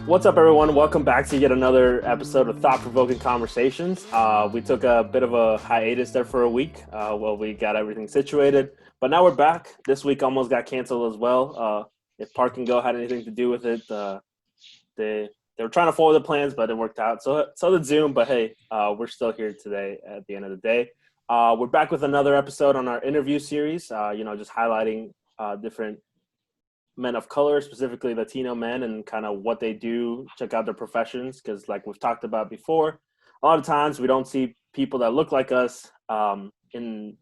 What's up, everyone? Welcome back to yet another episode of Thought Provoking Conversations. We took a bit of a hiatus there for a week while we got everything situated, but now we're back. This week almost got canceled as well. If Park and Go had anything to do with it, they were trying to forward the plans, but it worked out. So did Zoom, but hey, we're still here today at the end of the day. We're back with another episode on our interview series, just highlighting different men of color, specifically Latino men, and kind of what they do, check out their professions, because like we've talked about before, a lot of times we don't see people that look like us in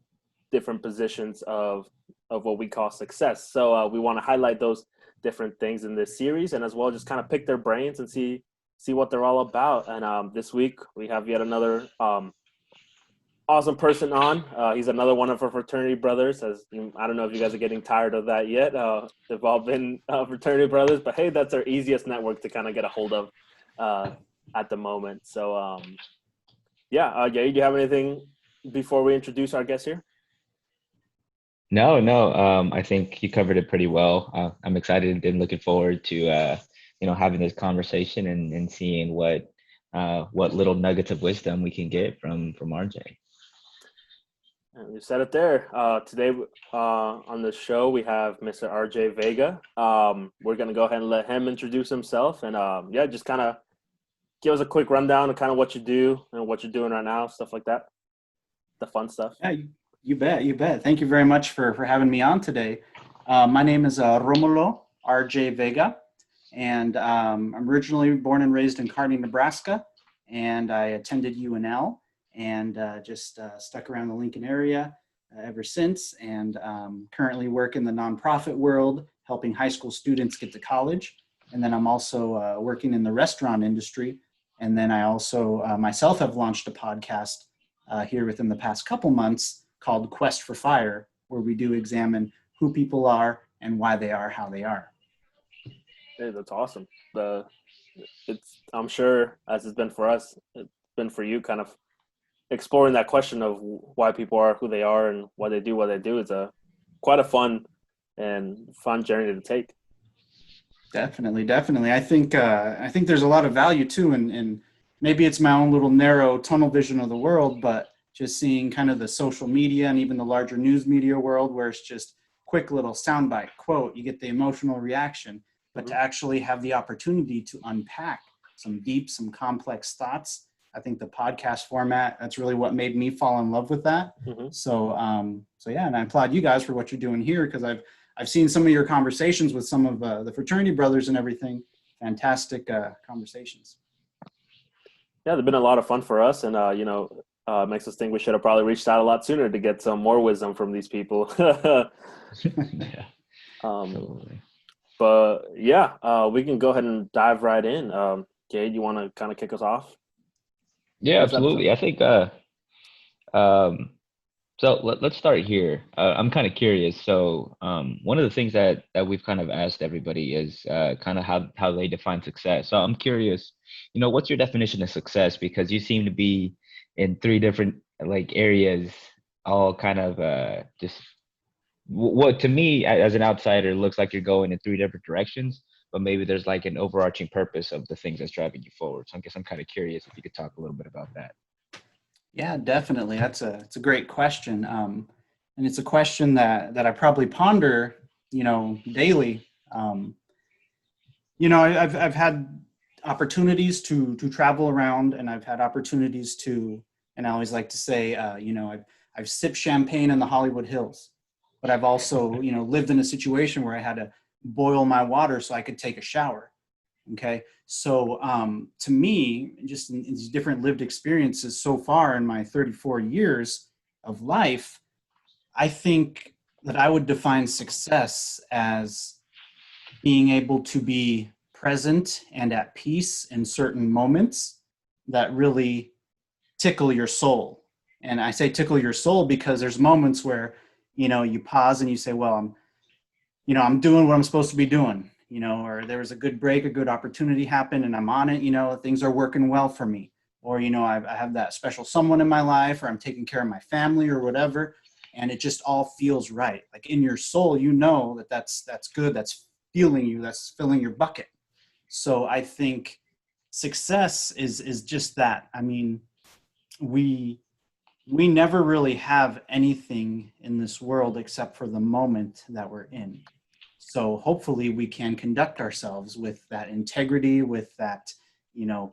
different positions of what we call success. So we want to highlight those different things in this series, and as well just kind of pick their brains and see what they're all about. And this week we have yet another awesome person on. He's another one of our fraternity brothers. I don't know if you guys are getting tired of that yet. They've all been fraternity brothers, but hey, that's our easiest network to kind of get a hold of at the moment. So Gary, do you have anything before we introduce our guest here? No. I think you covered it pretty well. I'm excited and looking forward to having this conversation and seeing what little nuggets of wisdom we can get from RJ. And you said it there. Today on the show, we have Mr. RJ Vega. We're going to go ahead and let him introduce himself and, just kind of give us a quick rundown of kind of what you do and what you're doing right now, stuff like that, the fun stuff. Yeah, you bet. Thank you very much for having me on today. My name is Romulo RJ Vega, and I'm originally born and raised in Kearney, Nebraska, and I attended UNL. And just stuck around the Lincoln area ever since, and currently work in the nonprofit world, helping high school students get to college. And then I'm also working in the restaurant industry. And then I also myself have launched a podcast here within the past couple months called Quest for Fire, where we do examine who people are and why they are how they are. Hey, that's awesome. I'm sure, as it's been for us, it's been for you, kind of exploring that question of why people are who they are and why they do what they do. It's quite a fun journey to take. Definitely. I think there's a lot of value too, and maybe it's my own little narrow tunnel vision of the world, but just seeing kind of the social media and even the larger news media world where it's just quick little soundbite quote, you get the emotional reaction, but to actually have the opportunity to unpack some deep, some complex thoughts. I think the podcast format, that's really what made me fall in love with that. Mm-hmm. So and I applaud you guys for what you're doing here, because I've seen some of your conversations with some of the fraternity brothers and everything. Fantastic conversations. Yeah, they've been a lot of fun for us, and makes us think we should have probably reached out a lot sooner to get some more wisdom from these people. Yeah. But we can go ahead and dive right in. Gade, you want to kind of kick us off? Yeah, absolutely. I think so let's start here. I'm kind of curious. So one of the things that we've kind of asked everybody is kind of how they define success. So I'm curious, what's your definition of success? Because you seem to be in three different areas, all kind of just what to me as an outsider looks like you're going in three different directions. But maybe there's an overarching purpose of the things that's driving you forward. So I guess I'm kind of curious if you could talk a little bit about that. Yeah, definitely. It's a great question. And it's a question that I probably ponder, daily. I've had opportunities to travel around, and I've had opportunities to, and I always like to say, I've sipped champagne in the Hollywood Hills, but I've also, lived in a situation where I had to boil my water so I could take a shower. Okay. So to me, just in these different lived experiences so far in my 34 years of life, I think that I would define success as being able to be present and at peace in certain moments that really tickle your soul. And I say tickle your soul because there's moments where you pause and you say, well, I'm doing what I'm supposed to be doing, or there was a good break, a good opportunity happened and I'm on it, things are working well for me. Or, I have that special someone in my life, or I'm taking care of my family or whatever. And it just all feels right. Like in your soul, that's good. That's fueling you. That's filling your bucket. So I think success is just that. I mean, we never really have anything in this world except for the moment that we're in. So hopefully we can conduct ourselves with that integrity, with that,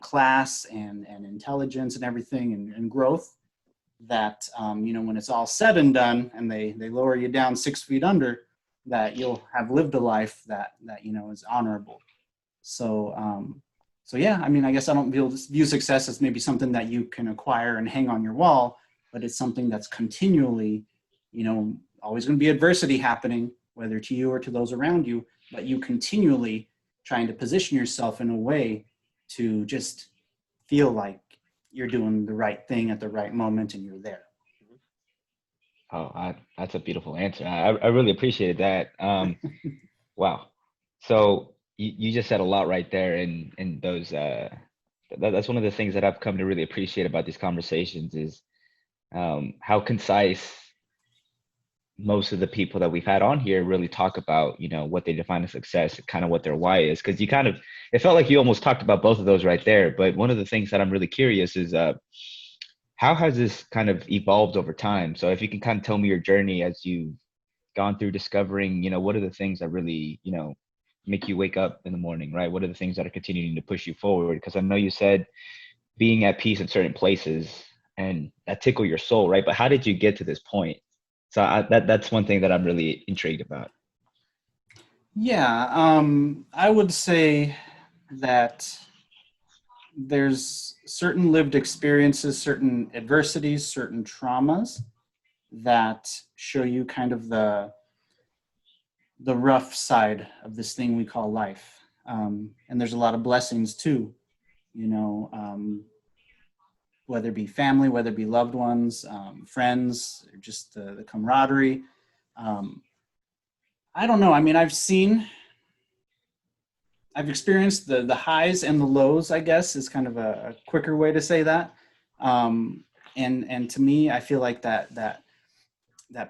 class and intelligence and everything and growth that, when it's all said and done and they lower you down 6 feet under, that you'll have lived a life that is honorable. So yeah, I mean, I guess I don't view success as maybe something that you can acquire and hang on your wall, but it's something that's continually, always going to be adversity happening, whether to you or to those around you, but you continually trying to position yourself in a way to just feel like you're doing the right thing at the right moment and you're there. Oh, that's a beautiful answer. I really appreciated that. Wow. So you just said a lot right there, in those. That's one of the things that I've come to really appreciate about these conversations is how concise most of the people that we've had on here really talk about, what they define as success, kind of what their why is. Because it felt like you almost talked about both of those right there. But one of the things that I'm really curious is how has this kind of evolved over time? So if you can kind of tell me your journey as you've gone through discovering, what are the things that really, make you wake up in the morning, right? What are the things that are continuing to push you forward? Because I know you said being at peace in certain places and that tickle your soul, right? But how did you get to this point? So that's one thing that I'm really intrigued about. Yeah, I would say that there's certain lived experiences, certain adversities, certain traumas that show you kind of the rough side of this thing we call life. And there's a lot of blessings too, whether it be family, whether it be loved ones, friends, or just the camaraderie. I don't know. I mean, I've experienced the highs and the lows, I guess, is kind of a quicker way to say that. And to me, I feel like that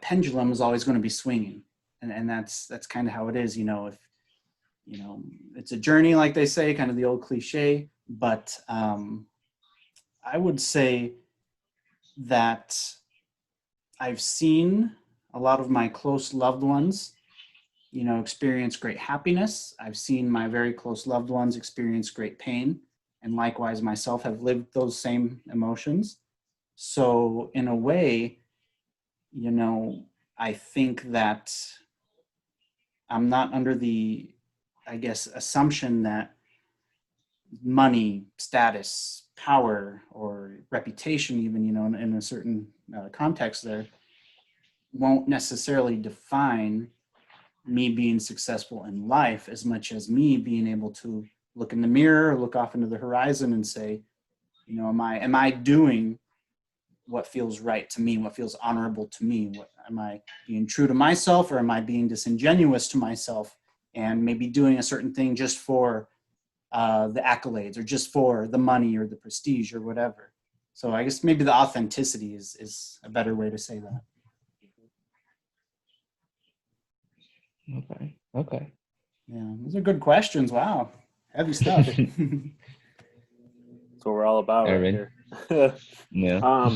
pendulum is always going to be swinging. And that's kind of how it is, if, it's a journey, like they say, kind of the old cliche, but I would say that I've seen a lot of my close loved ones, experience great happiness. I've seen my very close loved ones experience great pain, and likewise myself have lived those same emotions. So in a way, I think that I'm not under the, I guess, assumption that money, status, power, or reputation, even, in a certain context there, won't necessarily define me being successful in life as much as me being able to look in the mirror, look off into the horizon and say, am I doing what feels right to me, what feels honorable to me? Am I being true to myself, or am I being disingenuous to myself and maybe doing a certain thing just for the accolades or just for the money or the prestige or whatever? So I guess maybe the authenticity is a better way to say that. Okay. Yeah, those are good questions. Wow, heavy stuff. That's what we're all about right here. Yeah.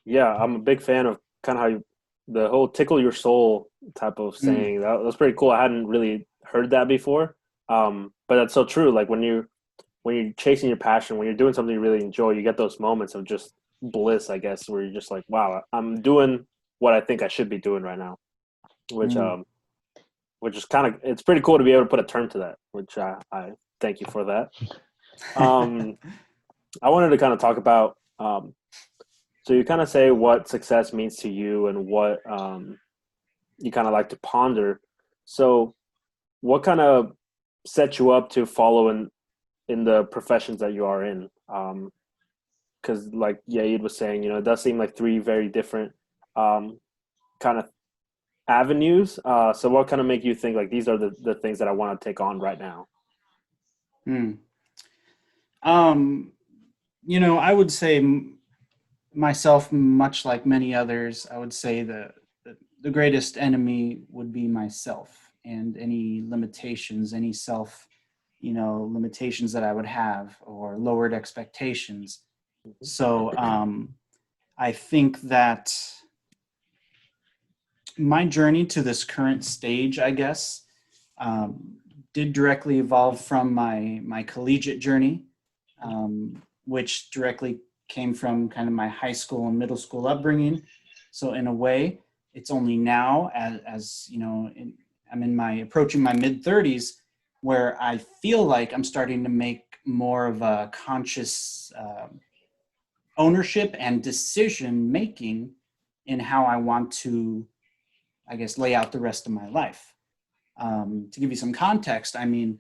Yeah, I'm a big fan of kind of how the whole tickle your soul type of saying. That was pretty cool. I hadn't really heard that before. But that's so true. Like when you're chasing your passion, when you're doing something you really enjoy, you get those moments of just bliss, I guess, where you're just like, wow, I'm doing what I think I should be doing right now, which is kind of, it's pretty cool to be able to put a term to that, which I thank you for that. I wanted to kind of talk about, so you kind of say what success means to you and what you kind of like to ponder. So what kind of set you up to follow in the professions that you are in? Because like Yaid was saying, it does seem like three very different kind kind of avenues. So what kind of make you think like these are the things that I want to take on right now? Hmm. I would say myself, much like many others, I would say the greatest enemy would be myself and any limitations, any self, limitations that I would have or lowered expectations. So I think that my journey to this current stage, I guess, um, did directly evolve from my collegiate journey, which directly came from kind of my high school and middle school upbringing. So in a way, it's only now, as I'm in my approaching my mid 30s, where I feel like I'm starting to make more of a conscious ownership and decision making in how I want to, I guess, lay out the rest of my life. To give you some context, I mean,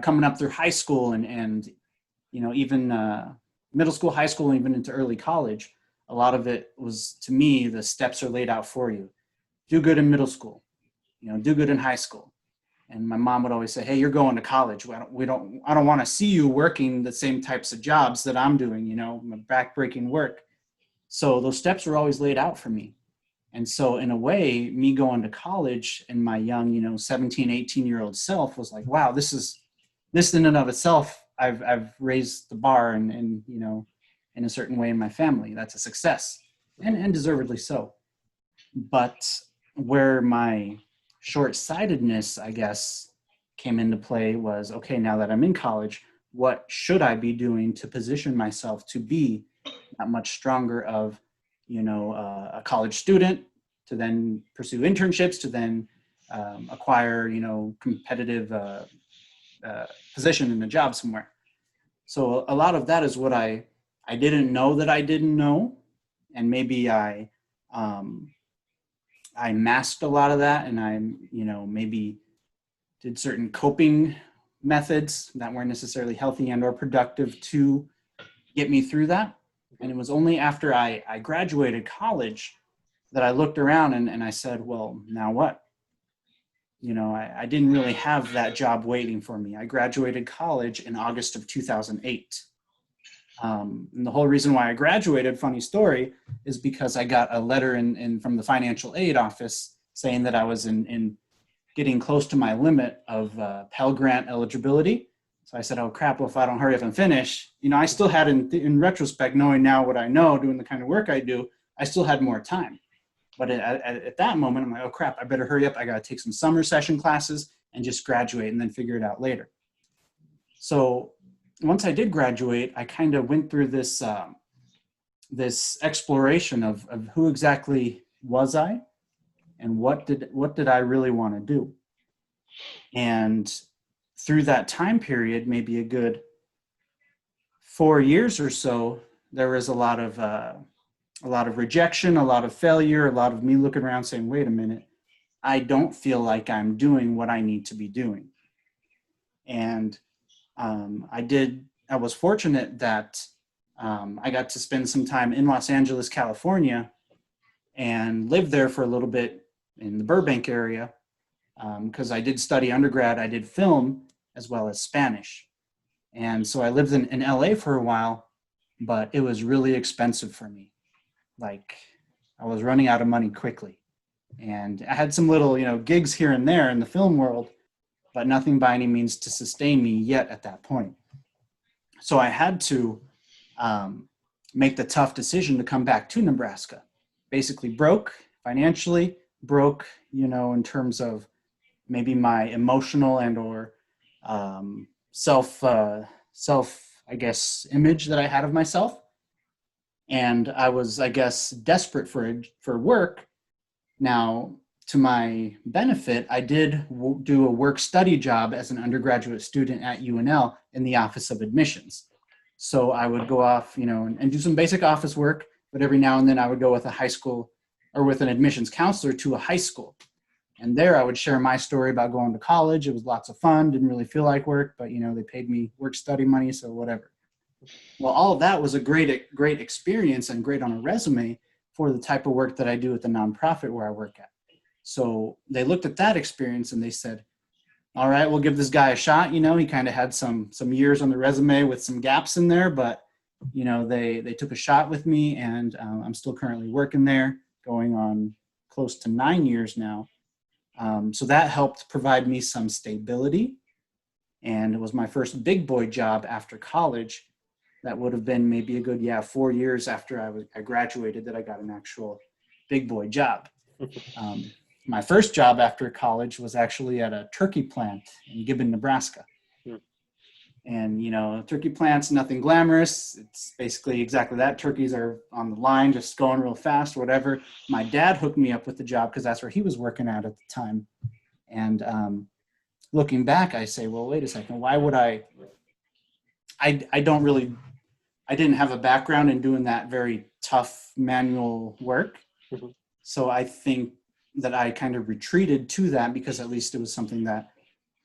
coming up through high school and even middle school, high school, and even into early college, a lot of it was, to me, the steps are laid out for you. Do good in middle school, do good in high school. And my mom would always say, "Hey, you're going to college. I don't want to see you working the same types of jobs that I'm doing, my backbreaking work." So those steps were always laid out for me. And so in a way, me going to college and my young, 17, 18-year-old self was like, wow, this in and of itself, I've raised the bar and in a certain way in my family. That's a success and deservedly so. But where my short-sightedness, I guess, came into play was, okay, now that I'm in college, what should I be doing to position myself to be that much stronger of, a college student, to then pursue internships, to then acquire, competitive position in a job somewhere. So a lot of that is what I didn't know that I didn't know, and maybe I masked a lot of that, and I maybe did certain coping methods that weren't necessarily healthy and or productive to get me through that. And it was only after I graduated college that I looked around and I said, well, now what? I didn't really have that job waiting for me. I graduated college in August of 2008. And the whole reason why I graduated, funny story, is because I got a letter from the financial aid office saying that I was in getting close to my limit of Pell Grant eligibility. So I said, oh crap, well, if I don't hurry up and finish, I still had, in retrospect, knowing now what I know, doing the kind of work I do, I still had more time. But at that moment, I'm like, oh crap, I better hurry up. I got to take some summer session classes and just graduate and then figure it out later. So once I did graduate, I kind of went through this this exploration of who exactly was I and what did I really want to do. And through that time period, maybe a good 4 years or so, there was a lot of rejection, a lot of failure, a lot of me looking around saying, wait a minute, I don't feel like I'm doing what I need to be doing. And I was fortunate that I got to spend some time in Los Angeles, California, and lived there for a little bit in the Burbank area, because I did study undergrad. I did film as well as Spanish. And so I lived in LA for a while, but it was really expensive for me. Like, I was running out of money quickly. And I had some little, gigs here and there in the film world, but nothing by any means to sustain me yet at that point. So I had to make the tough decision to come back to Nebraska. Basically broke financially, broke, in terms of maybe my emotional and or self, I guess, image that I had of myself. And I was, I guess, desperate for work. Now, to my benefit, I did do a work-study job as an undergraduate student at UNL in the Office of Admissions. So I would go off, and do some basic office work, but every now and then I would go with a high school or with an admissions counselor to a high school. And there I would share my story about going to college. It was lots of fun, didn't really feel like work, but they paid me work-study money, so whatever. Well, all of that was a great experience and great on a resume for the type of work that I do at the nonprofit where I work at. So they looked at that experience and they said, all right, we'll give this guy a shot. You know, he kind of had some years on the resume with some gaps in there, but you know, they took a shot with me, and I'm still currently working there, going on close to 9 years now. So that helped provide me some stability, and it was my first big boy job after college. That would have been maybe a good 4 years after I graduated that I got an actual big boy job. My first job after college was actually at a turkey plant in Gibbon, Nebraska. And, you know, turkey plant's nothing glamorous. It's basically exactly that. Turkeys are on the line, just going real fast, whatever. My dad hooked me up with the job because that's where he was working at the time. And looking back, I say, well, wait a second. Why would I didn't have a background in doing that very tough manual work. So I think that I kind of retreated to that because at least it was something that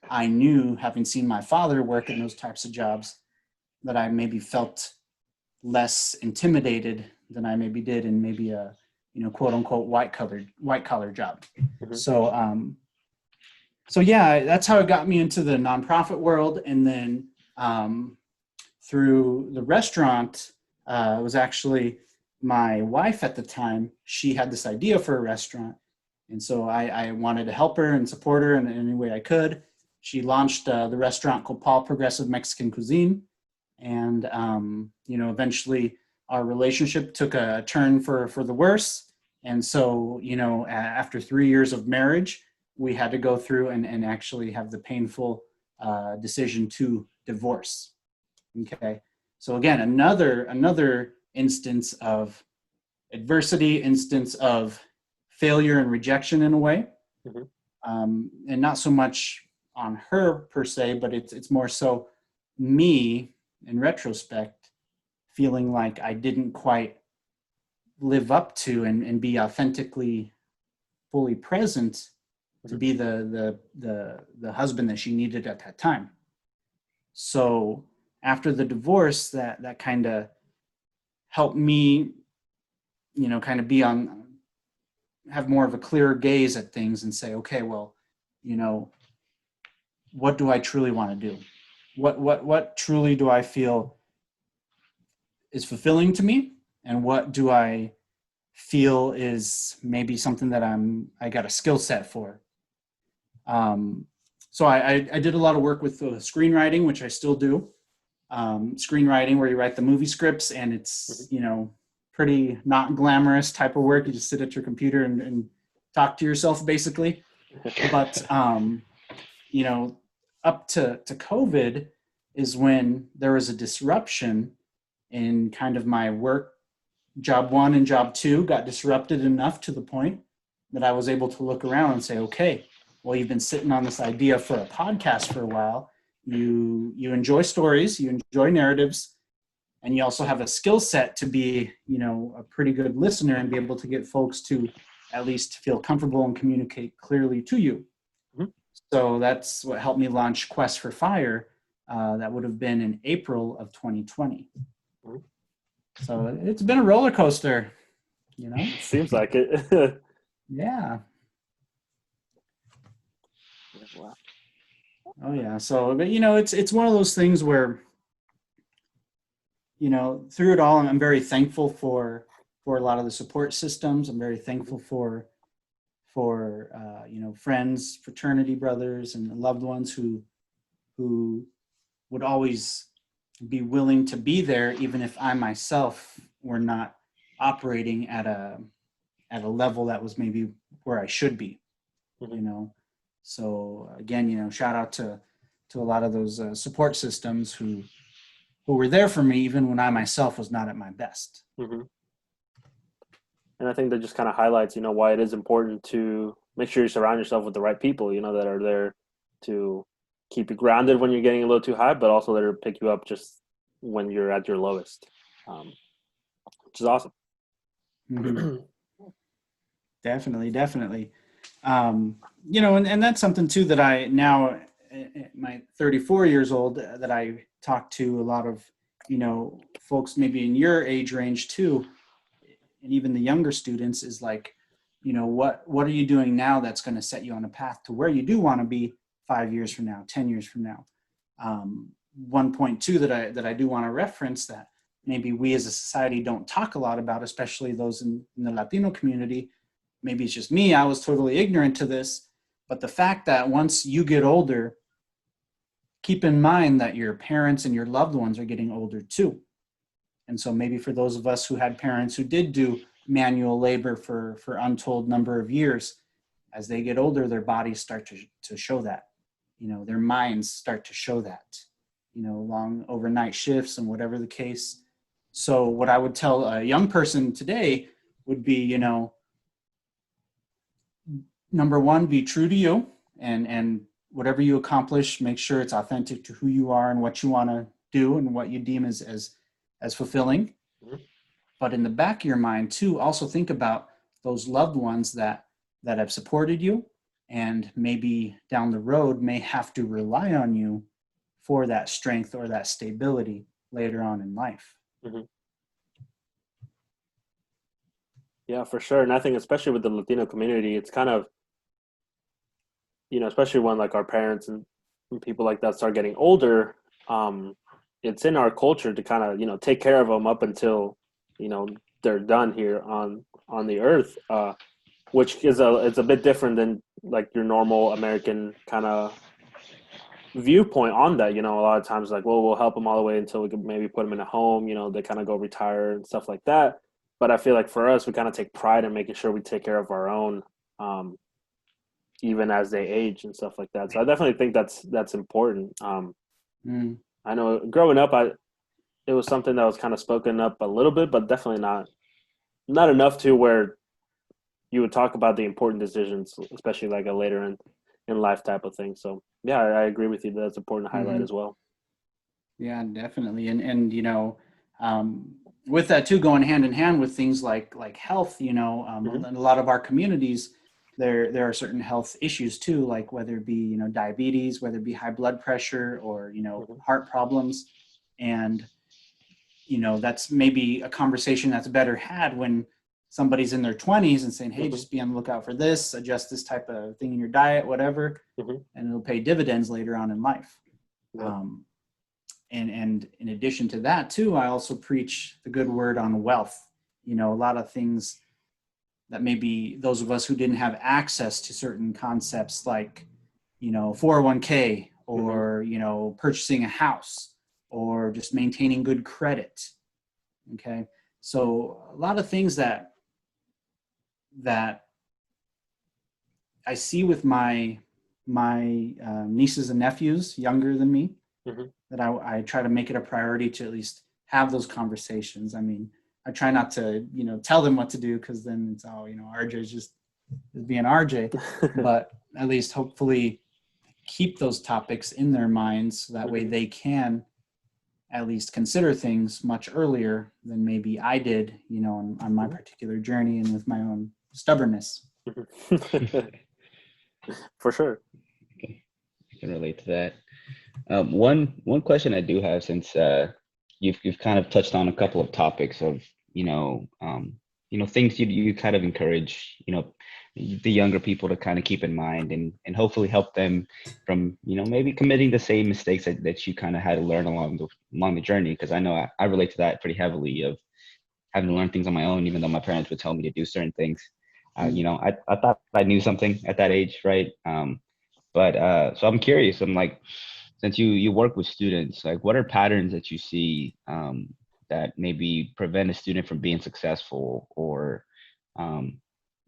I knew, having seen my father work in those types of jobs, that I maybe felt less intimidated than I maybe did in maybe a, you know, quote unquote white collar job. So yeah, that's how it got me into the nonprofit world. And then through the restaurant, it was actually my wife at the time. She had this idea for a restaurant. And so I wanted to help her and support her in any way I could. She launched the restaurant called Paul Progressive Mexican Cuisine. And, you know, eventually our relationship took a turn for the worse. And so, you know, after 3 years of marriage, we had to go through and actually have the painful decision to divorce. Okay. So again, another instance of adversity, instance of failure and rejection in a way. And not so much on her per se, but it's more so me in retrospect feeling like I didn't quite live up to and be authentically fully present to be the husband that she needed at that time. So after the divorce, that kind of helped me, you know, kind of have more of a clearer gaze at things and say, okay, well, you know, what do I truly want to do? What truly do I feel is fulfilling to me? And what do I feel is maybe something that I got a skill set for? So I did a lot of work with screenwriting, which I still do. Screenwriting where you write the movie scripts, and it's, you know, pretty not glamorous type of work. You just sit at your computer and talk to yourself basically. But, you know, up to COVID is when there was a disruption in kind of my work. Job one and job two got disrupted enough to the point that I was able to look around and say, okay, well, you've been sitting on this idea for a podcast for a while. You enjoy stories, you enjoy narratives, and you also have a skill set to be, you know, a pretty good listener and be able to get folks to at least feel comfortable and communicate clearly to you. So that's what helped me launch Quest for Fire. That would have been in April of 2020. So it's been a roller coaster, you know? Seems like it. Yeah. Wow. Oh yeah. So, but you know, it's one of those things where, you know, through it all, I'm very thankful for a lot of the support systems. I'm very thankful for you know, friends, fraternity brothers, and loved ones who would always be willing to be there, even if I myself were not operating at a level that was maybe where I should be, you know. So again, you know, shout out to a lot of those support systems who were there for me even when I myself was not at my best. And I think that just kind of highlights, you know, why it is important to make sure you surround yourself with the right people, you know, that are there to keep you grounded when you're getting a little too high, but also there to pick you up just when you're at your lowest, which is awesome. Definitely. You know, and that's something too that I now, at my 34 years old, that I talk to a lot of, you know, folks maybe in your age range too, even the younger students is like, what are you doing now that's going to set you on a path to where you do want to be 5 years from now, 10 years from now. One point too that I do want to reference that maybe we as a society don't talk a lot about, especially those in the Latino community. Maybe it's just me, I was totally ignorant to this, but the fact that once you get older, keep in mind that your parents and your loved ones are getting older too. And so maybe for those of us who had parents who did do manual labor for untold number of years, as they get older, their bodies start to show that, their minds start to show that, long overnight shifts and whatever the case. So what I would tell a young person today would be, number one, be true to you, and whatever you accomplish, make sure it's authentic to who you are and what you want to do and what you deem as fulfilling. Mm-hmm. But in the back of your mind too, also think about those loved ones that have supported you and maybe down the road may have to rely on you for that strength or that stability later on in life. Mm-hmm. Yeah, for sure. And I think especially with the Latino community, it's kind of, especially when like our parents and people like that start getting older, it's in our culture to kind of, take care of them up until, they're done here on the earth, which is it's a bit different than like your normal American kind of viewpoint on that. A lot of times like, well, we'll help them all the way until we can maybe put them in a home, they kind of go retire and stuff like that. But I feel like for us, we kind of take pride in making sure we take care of our own, even as they age and stuff like that. So I definitely think that's important. I know growing up, it was something that was kind of spoken up a little bit, but definitely not enough to where you would talk about the important decisions, especially like a later in life type of thing. So yeah, I agree with you. That's important to highlight as well. Yeah, definitely. And with that too, going hand in hand with things like health, in a lot of our communities, there are certain health issues too, like whether it be, diabetes, whether it be high blood pressure or, heart problems. And, that's maybe a conversation that's better had when somebody's in their 20s and saying, hey, just be on the lookout for this, adjust this type of thing in your diet, whatever, and it'll pay dividends later on in life. And in addition to that too, I also preach the good word on wealth. A lot of things that maybe those of us who didn't have access to certain concepts like, 401k or, purchasing a house or just maintaining good credit. Okay. So a lot of things that I see with my nieces and nephews younger than me, that I try to make it a priority to at least have those conversations. I mean, I try not to, tell them what to do because then it's RJ's just being RJ, but at least hopefully keep those topics in their minds so that way they can at least consider things much earlier than maybe I did, on my particular journey and with my own stubbornness. For sure. Okay. I can relate to that. One question I do have, since you've kind of touched on a couple of topics of things you kind of encourage the younger people to kind of keep in mind and hopefully help them from maybe committing the same mistakes that you kind of had to learn along the journey, because I know I relate to that pretty heavily of having to learn things on my own, even though my parents would tell me to do certain things. I thought I knew something at that age, right? But so I'm curious. I'm like, since you work with students, like what are patterns that you see that maybe prevent a student from being successful, or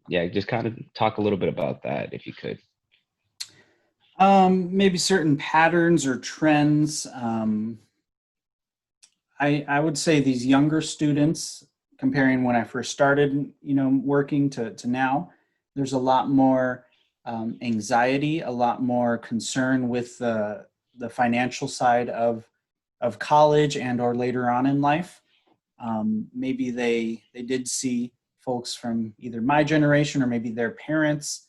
just kind of talk a little bit about that if you could. Maybe certain patterns or trends. I would say these younger students, comparing when I first started, working to now, there's a lot more anxiety, a lot more concern with the financial side of college and or later on in life. Maybe they did see folks from either my generation or maybe their parents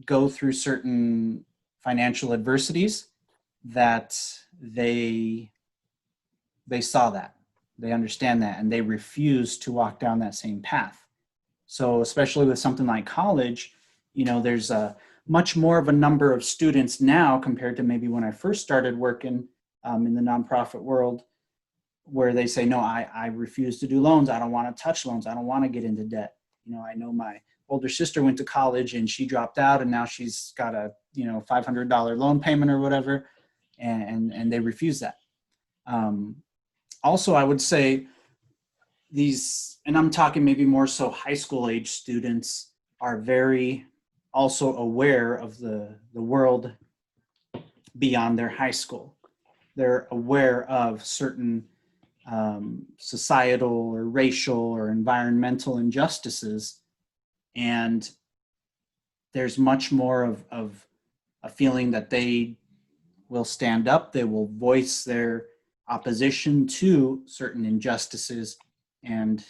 go through certain financial adversities that they saw that. They understand that, and they refuse to walk down that same path. So especially with something like college, there's a much more of a number of students now compared to maybe when I first started working in the nonprofit world, where they say, no, I refuse to do loans. I don't want to touch loans. I don't want to get into debt. I know my older sister went to college and she dropped out, and now she's got a, $500 loan payment or whatever. And they refuse that. Also, I would say these, and I'm talking maybe more so high school age students, are very also aware of the world beyond their high school. They're aware of certain societal or racial or environmental injustices, and there's much more of a feeling that they will stand up, they will voice their opposition to certain injustices and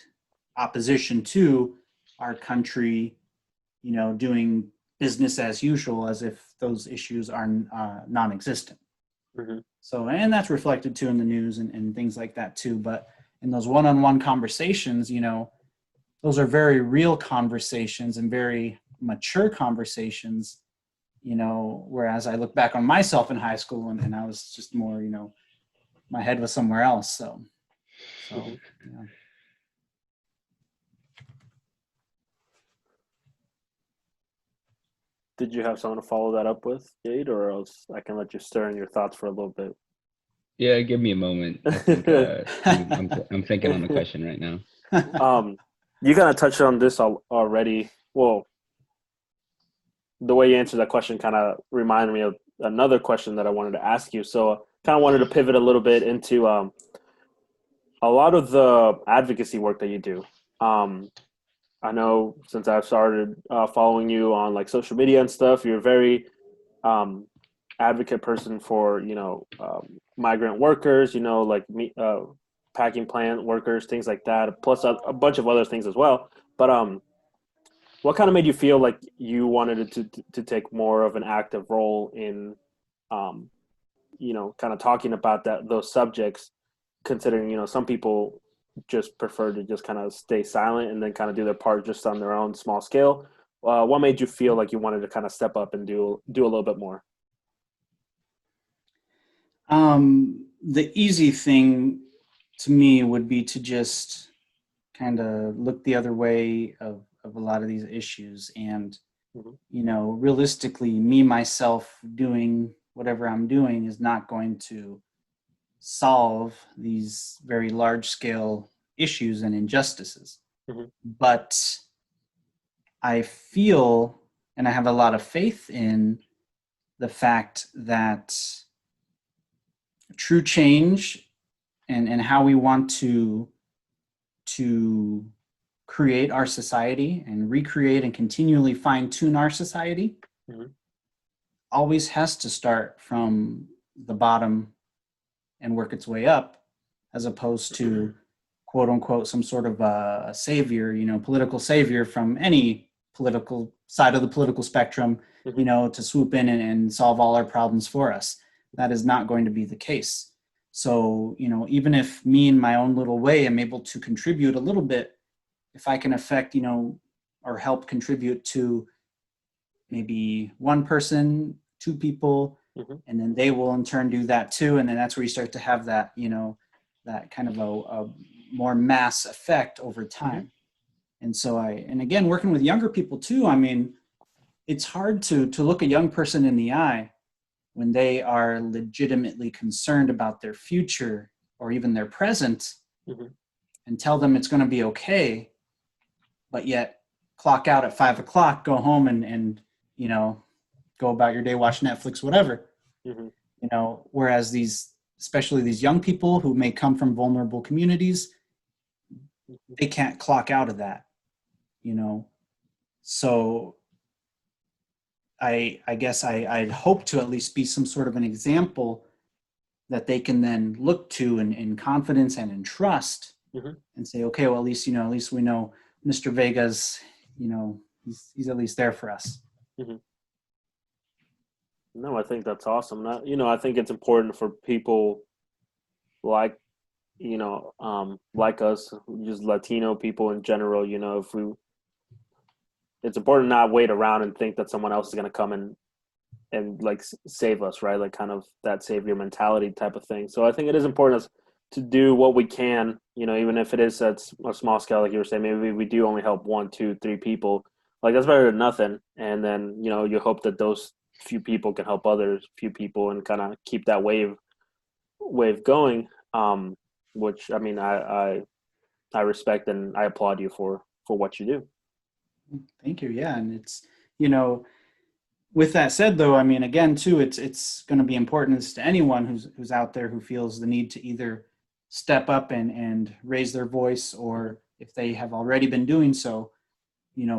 opposition to our country, doing business as usual, as if those issues are non-existent. Mm-hmm. So, and that's reflected too in the news and things like that too. But in those one-on-one conversations, those are very real conversations and very mature conversations, whereas I look back on myself in high school and I was just more, my head was somewhere else. So, Mm-hmm. yeah. Did you have someone to follow that up with, Jade, or else I can let you stir in your thoughts for a little bit? Yeah, give me a moment. I think I'm thinking on the question right now. You kind of touched on this already. Well, the way you answered that question kind of reminded me of another question that I wanted to ask you. So kind of wanted to pivot a little bit into a lot of the advocacy work that you do. I know since I've started following you on like social media and stuff, you're a very advocate person for, migrant workers, like packing plant workers, things like that, plus a bunch of other things as well. But what kind of made you feel like you wanted to take more of an active role in, kind of talking about those subjects, considering, some people just prefer to just kind of stay silent and then kind of do their part just on their own small scale. What made you feel like you wanted to kind of step up and do a little bit more? The easy thing to me would be to just kind of look the other way of a lot of these issues. And, realistically, me, myself doing whatever I'm doing is not going to solve these very large scale issues and injustices. Mm-hmm. But I feel, and I have a lot of faith in the fact that true change and how we want to create our society and recreate and continually fine tune our society mm-hmm. always has to start from the bottom and work its way up, as opposed to quote unquote some sort of a savior, political savior from any political side of the political spectrum, mm-hmm. To swoop in and solve all our problems for us. That is not going to be the case. So, even if me in my own little way am able to contribute a little bit, if I can affect, or help contribute to maybe one person, two people, Mm-hmm. and then they will in turn do that too. And then that's where you start to have that, that kind of a more mass effect over time. Mm-hmm. And so and again, working with younger people too, I mean, it's hard to look a young person in the eye when they are legitimately concerned about their future or even their present, mm-hmm. and tell them it's going to be okay, but yet clock out at 5 o'clock, go home and go about your day, watch Netflix, whatever. Mm-hmm. Whereas especially these young people who may come from vulnerable communities, they can't clock out of that, So I guess I'd hope to at least be some sort of an example that they can then look to in confidence and in trust, mm-hmm. and say, okay, well, at least we know Mr. Vega's, he's at least there for us. Mm-hmm. No, I think that's awesome. I think it's important for people like like us, just Latino people in general, it's important to not wait around and think that someone else is going to come and like save us, right? Like kind of that savior mentality type of thing. So I think it is important to do what we can, even if it is at a small scale, like you were saying, maybe we do only help 1, 2, 3 people. Like that's better than nothing. And then, you hope that those few people can help others, few people, and kind of keep that wave going. Which I mean, I respect and I applaud you for what you do. Thank you. Yeah. And it's, you know, with that said, though, I mean, again, too, it's going to be important to anyone who's out there who feels the need to either step up and raise their voice, or if they have already been doing so,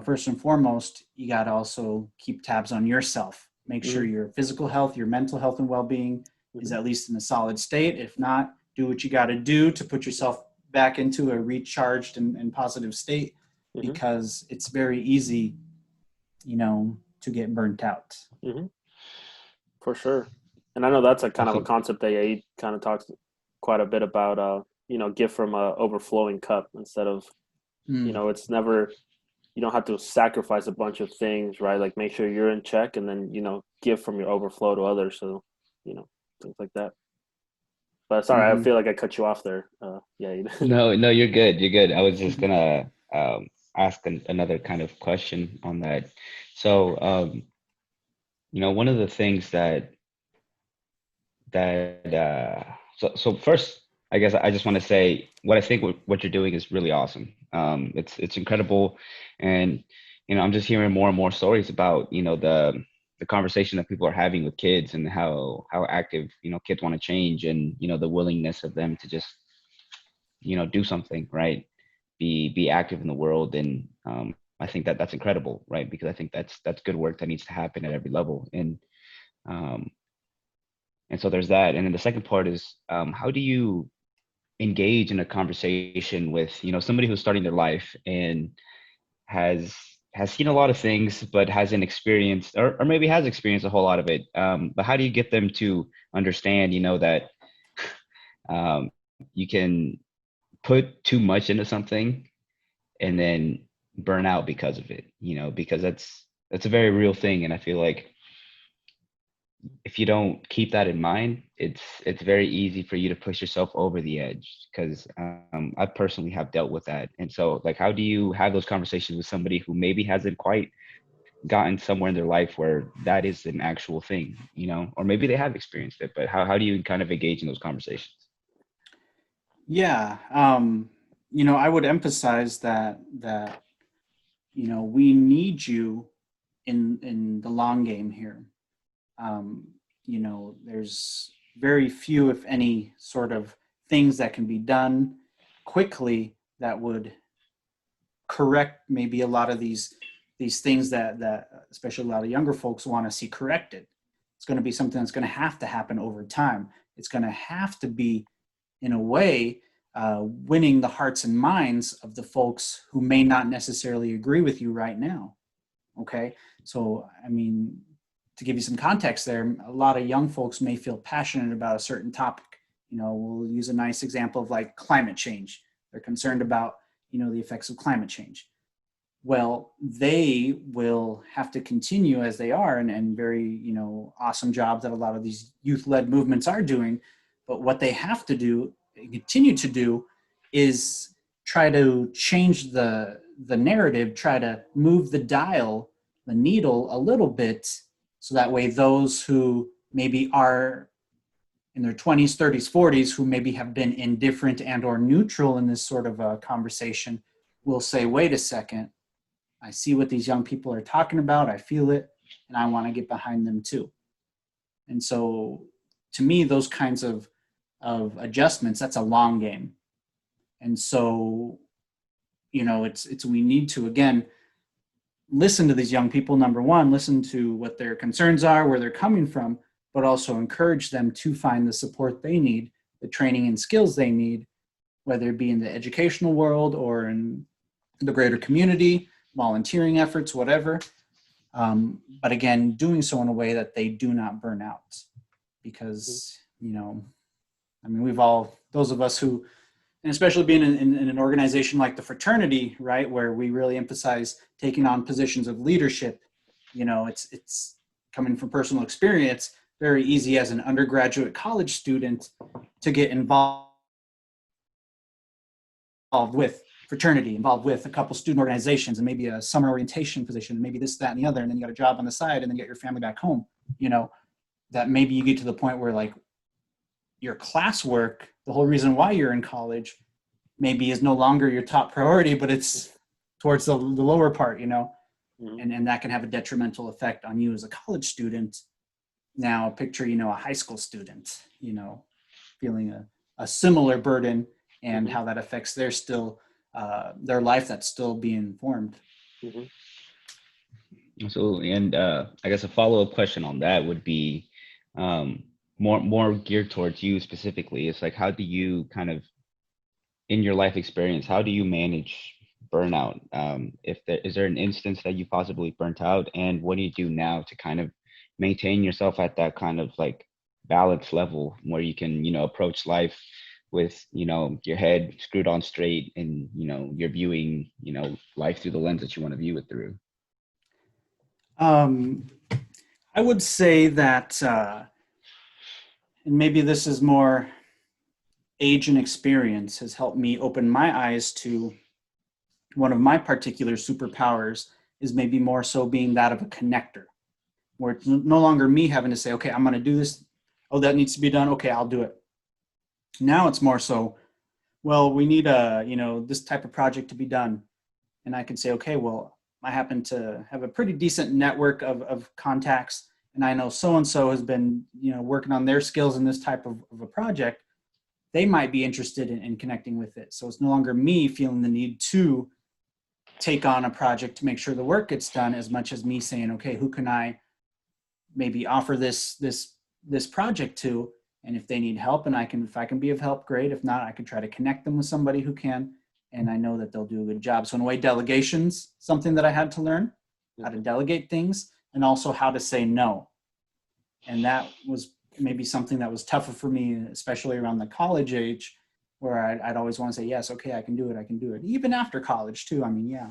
first and foremost, you got to also keep tabs on yourself. Make sure Mm-hmm. your physical health, your mental health and well-being is Mm-hmm. at least in a solid state. If not, do what you got to do to put yourself back into a recharged and positive state, Mm-hmm. because it's very easy, to get burnt out. Mm-hmm. For sure. And I know that's a kind of a Awesome. concept that he kind of talks quite a bit about, give from a overflowing cup instead of, Mm. it's never, you don't have to sacrifice a bunch of things, right? Like make sure you're in check and then, give from your overflow to others. So, you know, things like that. But sorry, I Mm-hmm. feel like I cut you off there. Yeah. No, no, you're good. You're good. I was just gonna ask another kind of question on that. So, one of the things so first, I guess I just want to say what I think what you're doing is really awesome. It's incredible, and I'm just hearing more and more stories about the conversation that people are having with kids, and how active kids want to change, and the willingness of them to just do something, right? Be active in the world. And I think that that's incredible, right? Because I think that's good work that needs to happen at every level. Um, and so there's that. And then the second part is, how do you engage in a conversation with somebody who's starting their life and has seen a lot of things but hasn't experienced, or maybe has experienced a whole lot of it, but how do you get them to understand that um, you can put too much into something and then burn out because of it, because that's a very real thing. And I feel like if you don't keep that in mind, it's very easy for you to push yourself over the edge, because I personally have dealt with that. And so, like, how do you have those conversations with somebody who maybe hasn't quite gotten somewhere in their life where that is an actual thing, or maybe they have experienced it, but how do you kind of engage in those conversations? Yeah. I would emphasize that we need you in the long game here. There's very few, if any, sort of things that can be done quickly that would correct maybe a lot of these things that especially a lot of younger folks want to see corrected. It's going to be something that's going to happen over time. It's going to have to be, in a way, winning the hearts and minds of the folks who may not necessarily agree with you right now. Okay, so I mean, to give you some context there, a lot of young folks may feel passionate about a certain topic. We'll use a nice example of like climate change. They're concerned about the effects of climate change. Well, they will have to continue as they are, and very awesome job that a lot of these youth-led movements are doing. But what they have to do and continue to do is try to change the narrative, try to move the dial, the needle a little bit, so that way those who maybe are in their 20s, 30s, 40s, who maybe have been indifferent and or neutral in this sort of a conversation, will say, wait a second, I see what these young people are talking about, I feel it, and I want to get behind them too. And so to me, those kinds of adjustments, that's a long game. And so, it's we need to, again, listen to these young people. Number one, listen to what their concerns are, where they're coming from, but also encourage them to find the support they need, the training and skills they need, whether it be in the educational world or in the greater community, volunteering efforts, whatever. But again, doing so in a way that they do not burn out, because, I mean, those of us who and especially being in an organization like the fraternity, right, where we really emphasize taking on positions of leadership, it's coming from personal experience, very easy as an undergraduate college student to get involved with fraternity, involved with a couple student organizations, and maybe a summer orientation position, maybe this, that, and the other, and then you got a job on the side, and then get your family back home. That maybe you get to the point where like your classwork, the whole reason why you're in college, maybe is no longer your top priority, but it's towards the lower part, and that can have a detrimental effect on you as a college student. Now picture, a high school student, feeling a similar burden, and how that affects their life that's still being formed. Absolutely. And I guess a follow-up question on that would be more geared towards you specifically. It's like, how do you kind of, in your life experience, how do you manage burnout? Is there an instance that you possibly burnt out, and what do you do now to kind of maintain yourself at that kind of like balance level where you can, approach life with, your head screwed on straight, and, you're viewing, life through the lens that you want to view it through? I would say that, and maybe this is more age and experience, has helped me open my eyes to one of my particular superpowers is maybe more so being that of a connector, where it's no longer me having to say, okay, I'm going to do this. Oh, that needs to be done. Okay, I'll do it. Now it's more so, well, we need this type of project to be done. And I can say, okay, well, I happen to have a pretty decent network of contacts, and I know so-and-so has been, working on their skills in this type of a project. They might be interested in connecting with it. So it's no longer me feeling the need to take on a project to make sure the work gets done, as much as me saying, okay, who can I maybe offer this project to? And if they need help, and if I can be of help, great. If not, I can try to connect them with somebody who can, and I know that they'll do a good job. So in a way, delegation's something that I had to learn, how to delegate things, and also how to say no. And that was maybe something that was tougher for me, especially around the college age, where I'd always want to say, yes, okay, I can do it. Even after college too. I mean, yeah,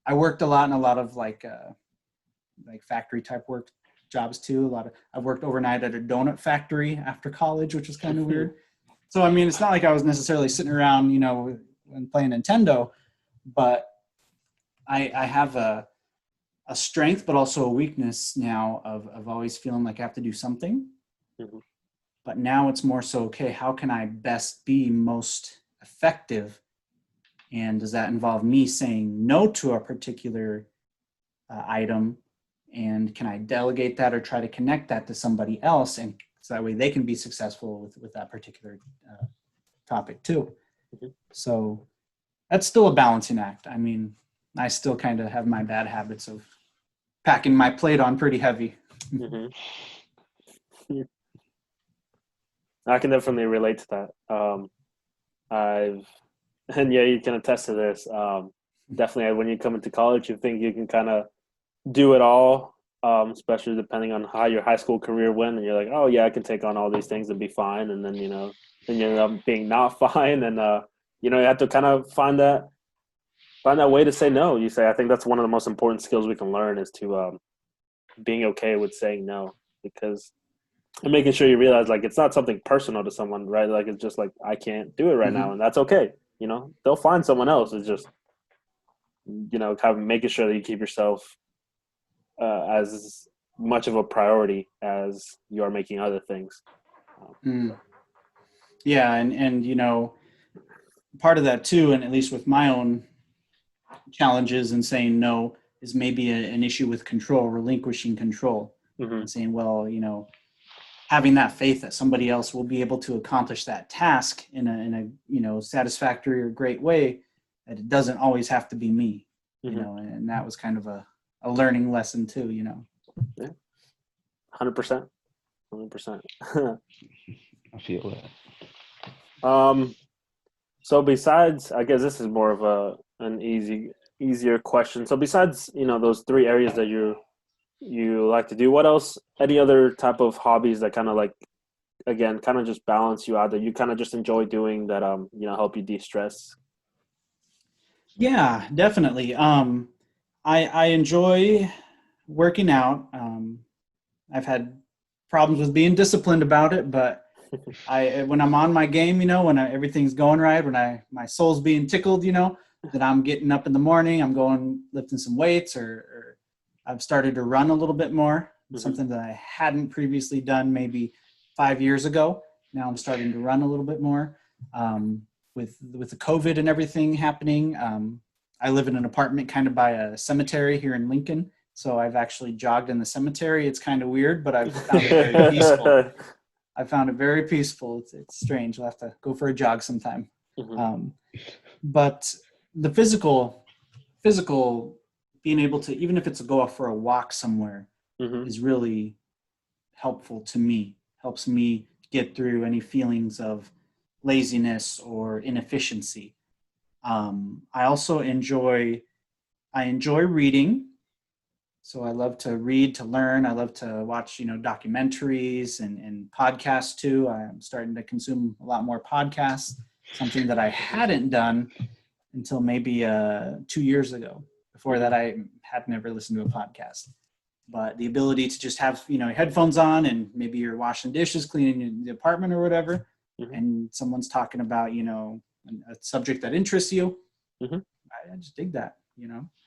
I worked a lot in a lot of like factory type work jobs too. I've worked overnight at a donut factory after college, which was kind of weird. So, I mean, it's not like I was necessarily sitting around, and playing Nintendo, but I have a strength, but also a weakness now of always feeling like I have to do something. But now it's more so, okay, how can I best be most effective? And does that involve me saying no to a particular item? And can I delegate that or try to connect that to somebody else? And so that way they can be successful with that particular topic too. So that's still a balancing act. I mean, I still kind of have my bad habits of packing my plate on pretty heavy. I can definitely relate to that. And yeah, you can attest to this. Definitely when you come into college, you think you can kind of do it all, especially depending on how your high school career went, and you're like, oh yeah, I can take on all these things and be fine. And then, then you end up being not fine. And, you have to kind of find that way to say no. You say, I think that's one of the most important skills we can learn is to being okay with saying no, because and making sure you realize like it's not something personal to someone, right? Like it's just like I can't do it right now, and that's okay. They'll find someone else. It's just kind of making sure that you keep yourself as much of a priority as you are making other things. Yeah, and part of that too, and at least with my own challenges in saying no, is maybe an issue with control, relinquishing control, and saying, well, having that faith that somebody else will be able to accomplish that task in a satisfactory or great way, that it doesn't always have to be me, and that was kind of a learning lesson too, Yeah, 100%. I feel that. So besides, I guess this is more of an easier question. So besides, those three areas that you like to do, what else, any other type of hobbies that kind of like again, kind of just balance you out, that you kind of just enjoy doing, that, help you de-stress? Yeah, definitely. I enjoy working out. I've had problems with being disciplined about it, but when I'm on my game, when everything's going right, when my soul's being tickled, that I'm getting up in the morning, I'm going lifting some weights, or I've started to run a little bit more. Something that I hadn't previously done maybe 5 years ago. Now I'm starting to run a little bit more. With the COVID and everything happening, I live in an apartment kind of by a cemetery here in Lincoln. So I've actually jogged in the cemetery. It's kind of weird, but I've found it very peaceful. I found it very peaceful. It's strange. I'll have to go for a jog sometime. But the physical being able to, even if it's to go out for a walk somewhere, is really helpful to me. Helps me get through any feelings of laziness or inefficiency. I also enjoy reading. So I love to read, to learn. I love to watch, documentaries and podcasts too. I'm starting to consume a lot more podcasts, something that I hadn't done until maybe 2 years ago. Before that, I had never listened to a podcast. But the ability to just have, headphones on, and maybe you're washing dishes, cleaning the apartment or whatever, and someone's talking about, a subject that interests you. I just dig that,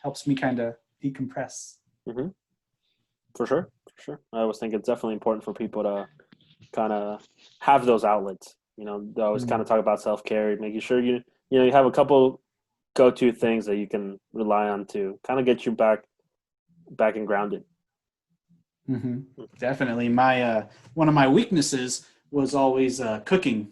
helps me kind of decompress. For sure. I always think it's definitely important for people to kind of have those outlets. They always kind of talk about self-care, making sure you have a couple go-to things that you can rely on to kind of get you back and grounded. Definitely. My one of my weaknesses was always cooking,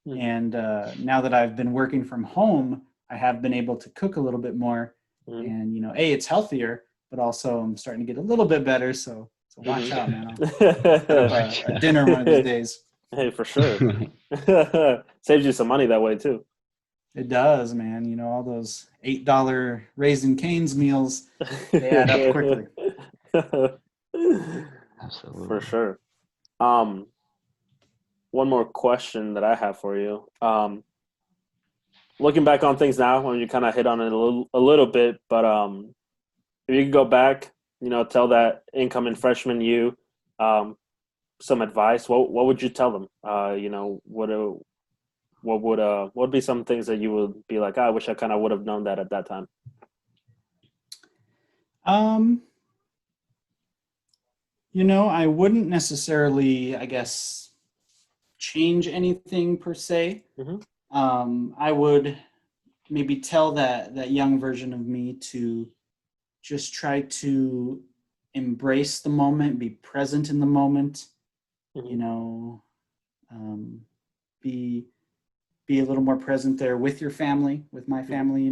and now that I've been working from home, I have been able to cook a little bit more, and it's healthier, but also I'm starting to get a little bit better. So watch out, man. I'll have a dinner one of these days. Hey, for sure. Saves you some money that way too. It does, man. All those $8 Raising Cane's meals, they add up quickly. Absolutely. For sure. One more question that I have for you. Looking back on things now, when you kind of hit on it a little bit, but if you could go back, tell that incoming freshman you some advice, what would you tell them? What would be some things that you would be like, I wish I kind of would have known that at that time? I wouldn't necessarily, I guess, change anything per se. I would maybe tell that young version of me to just try to embrace the moment, be present in the moment, be a little more present there with your family, with my family.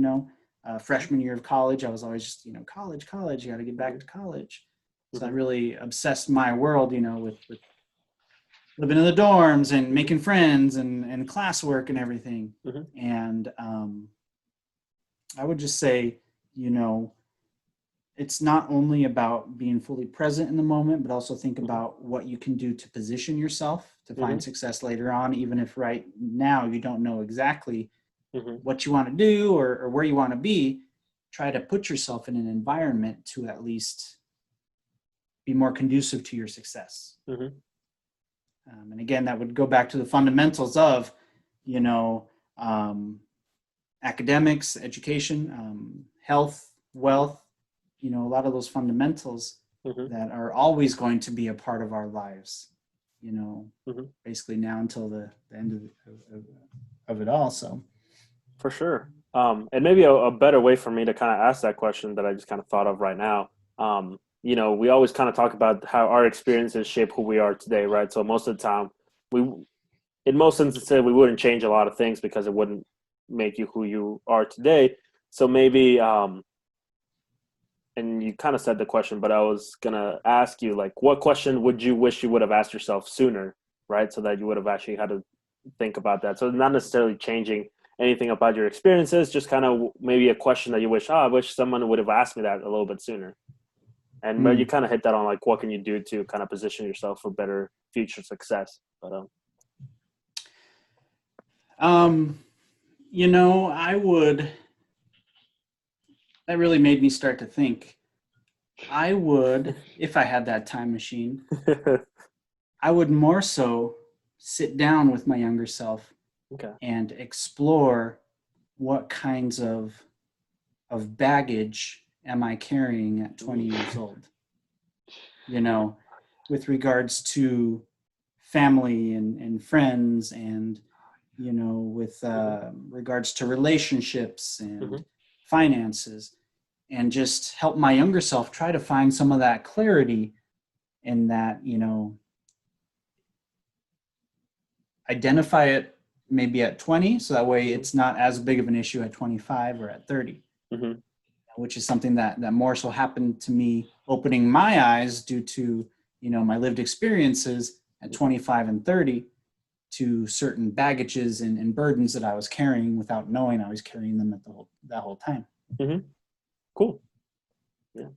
Freshman year of college, I was always just, college, you got to get back to college. So that really obsessed my world, with living in the dorms and making friends and classwork and everything. And I would just say, it's not only about being fully present in the moment, but also think about what you can do to position yourself to find success later on, even if right now you don't know exactly what you want to do or where you want to be. Try to put yourself in an environment to at least be more conducive to your success. And again, that would go back to the fundamentals of, academics, education, health, wealth, a lot of those fundamentals that are always going to be a part of our lives, basically now until the end of it all. So for sure. And maybe a better way for me to kind of ask that question that I just kind of thought of right now. We always kind of talk about how our experiences shape who we are today, right? So most of the time, in most instances, we wouldn't change a lot of things because it wouldn't make you who you are today. So maybe, and you kind of said the question, but I was going to ask you, like, what question would you wish you would have asked yourself sooner, right? So that you would have actually had to think about that. So not necessarily changing anything about your experiences, just kind of maybe a question that you wish, I wish someone would have asked me that a little bit sooner. And but you kind of hit that on, like, what can you do to kind of position yourself for better future success? But Um, you know, that really made me start to think. I would, if I had that time machine, I would more so sit down with my younger self Okay. and explore what kinds of baggage am I carrying at 20 years old? You know, with regards to family and friends and, you know, with regards to relationships and Mhm. finances, and just help my younger self try to find some of that clarity in that, you know, identify it maybe at 20, so that way it's not as big of an issue at 25 or at 30, Mhm. which is something that more so happened to me opening my eyes due to, you know, my lived experiences at 25 and 30 to certain baggages and burdens that I was carrying without knowing I was carrying them that whole time. Mhm. Cool. Yeah.